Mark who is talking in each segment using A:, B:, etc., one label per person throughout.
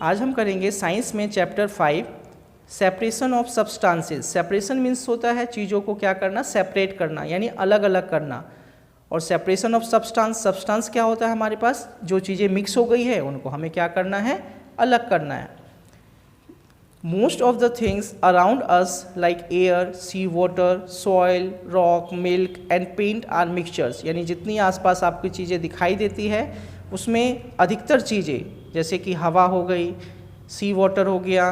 A: आज हम करेंगे साइंस में chapter 5 separation of substances. Separation means होता है चीज़ों को क्या करना, सेपरेट करना, यानी अलग अलग करना। और सेपरेशन ऑफ सब्सटेंस, सब्सटेंस क्या होता है, हमारे पास जो चीज़ें मिक्स हो गई है उनको हमें क्या करना है, अलग करना है। Most of the things around us like air, sea water, soil, rock, milk and paint are mixtures. यानी जितनी आसपास आपकी चीज़ें दिखाई देती है उसमें अधिकतर चीज़ें जैसे कि हवा हो गई, सी वाटर हो गया,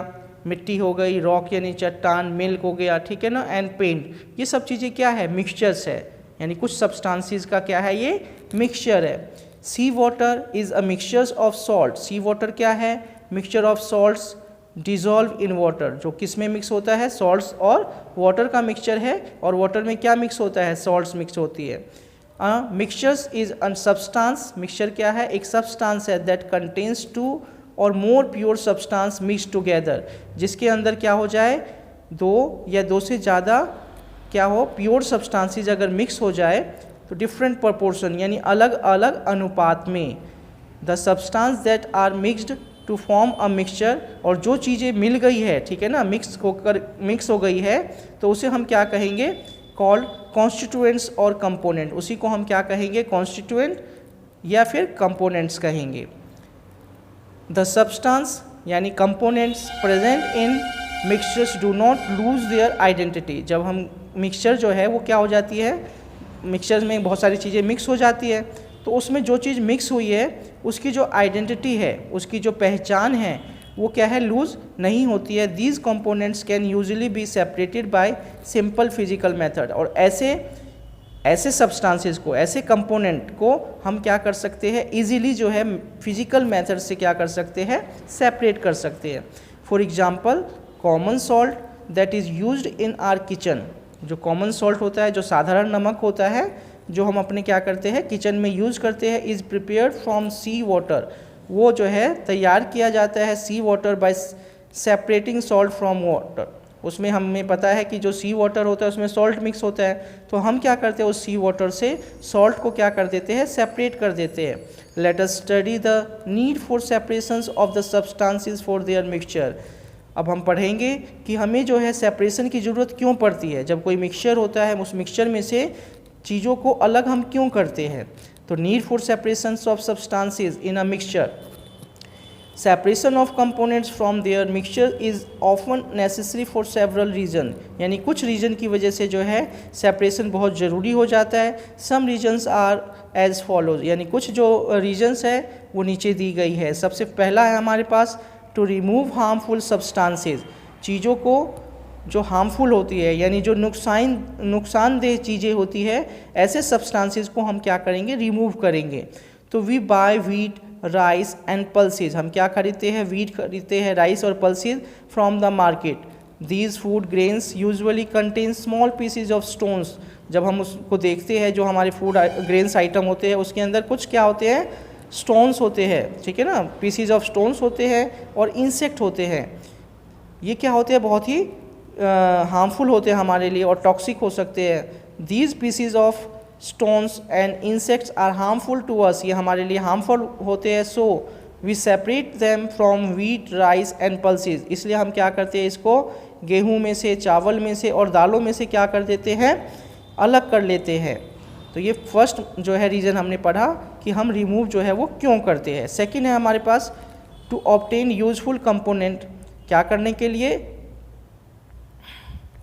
A: मिट्टी हो गई, रॉक यानी चट्टान, मिल्क हो गया, ठीक है ना, एंड पेंट, ये सब चीज़ें क्या है, मिक्सचर्स है। यानी कुछ सब्सटेंसेस का क्या है, ये मिक्सचर है। Sea water is a mixture of salt. Sea water क्या है, mixture of salts dissolve in water. जो किस में मिक्स होता है, सॉल्ट्स और वाटर का मिक्सचर है। और वाटर में क्या मिक्स होता है, सॉल्ट्स मिक्स होती है। Mixtures is a substance. Mixture क्या है, एक सब्सटेंस है दैट कंटेन्स टू और मोर प्योर सब्सटेंस मिक्स टुगेदर, जिसके अंदर क्या हो जाए, दो या दो से ज़्यादा क्या हो, प्योर सब्सटेंसेस अगर मिक्स हो जाए तो डिफरेंट प्रोपोर्शन यानी अलग अलग अनुपात में। The substance that are mixed to form a mixture. और जो चीज़ें मिल गई है, ठीक है ना, मिक्स हो गई है, तो उसे हम क्या कहेंगे, कॉल्ड कॉन्स्टिट्यूएंट्स और कंपोनेंट। उसी को हम क्या कहेंगे, कॉन्स्टिट्यूएंट या फिर कंपोनेंट्स कहेंगे। द सब्सटेंस यानी components present in mixtures do not lose their identity. जब हम मिक्सचर जो है वो क्या हो जाती है, मिक्सचर में बहुत सारी चीज़ें मिक्स हो जाती है, तो उसमें जो चीज़ मिक्स हुई है उसकी जो आइडेंटिटी है, उसकी जो पहचान है, वो क्या है, लूज नहीं होती है। These components can usually be separated by simple physical method. और ऐसे सब्सटेंसेस को, ऐसे कंपोनेंट को हम क्या कर सकते हैं, इजीली जो है फिजिकल मेथड से क्या कर सकते हैं, सेपरेट कर सकते हैं। For example common salt that is used in our kitchen. जो कॉमन सॉल्ट होता है, जो साधारण नमक होता है, जो हम अपने क्या करते हैं, किचन में यूज़ करते हैं, is prepared from sea water. वो जो है तैयार किया जाता है sea water by separating salt from water. उसमें हमें पता है कि जो सी वाटर होता है उसमें सॉल्ट मिक्स होता है, तो हम क्या करते हैं, उस सी वाटर से सॉल्ट को क्या कर देते हैं, सेपरेट कर देते हैं। Let us study the need for separations of the substances for their mixture. अब हम पढ़ेंगे कि हमें जो है सेपरेशन की ज़रूरत क्यों पड़ती है। जब कोई मिक्सचर होता है, उस मिक्सचर में से चीज़ों को अलग हम क्यों करते हैं। तो need for separations of substances in a mixture. Separation of components from their mixture is often necessary for several reason. यानी कुछ रीजन की वजह से जो है सेपरेशन बहुत ज़रूरी हो जाता है। सम रीजन्स आर एज फॉलोज। यानी कुछ जो रीजन्स है वो नीचे दी गई है। सबसे पहला है हमारे पास टू रिमूव हार्मफुल सब्सटेंसेस। चीज़ों को जो हार्मफुल होती है यानी जो नुकसानदेह चीज़ें होती है, ऐसे सब्सटेंसेस को हम क्या करेंगे, रिमूव करेंगे। तो we buy wheat, rice and pulses. हम क्या खरीदते हैं, व्हीट खरीदते हैं, राइस और pulses from the market. These food grains usually contain small pieces of stones. जब हम उसको देखते हैं, जो हमारे फूड ग्रेन्स आइटम होते हैं, उसके अंदर कुछ क्या होते हैं, स्टोन्स होते हैं, ठीक है ना, पीसीज ऑफ स्टोन्स होते हैं और इंसेक्ट होते हैं। ये क्या होते हैं, बहुत ही हार्मफुल होते हैं हमारे लिए और टॉक्सिक हो सकते हैं। These pieces of stones and insects are harmful to us. ये हमारे लिए हार्मफुल होते हैं। So we separate them from wheat, rice and pulses. इसलिए हम क्या करते हैं, इसको गेहूं में से, चावल में से और दालों में से क्या कर देते हैं, अलग कर लेते हैं। तो ये फर्स्ट जो है रीज़न हमने पढ़ा कि हम रिमूव जो है वो क्यों करते हैं। सेकेंड है हमारे पास टू ऑब्टेन यूजफुल कंपोनेंट। क्या करने के लिए,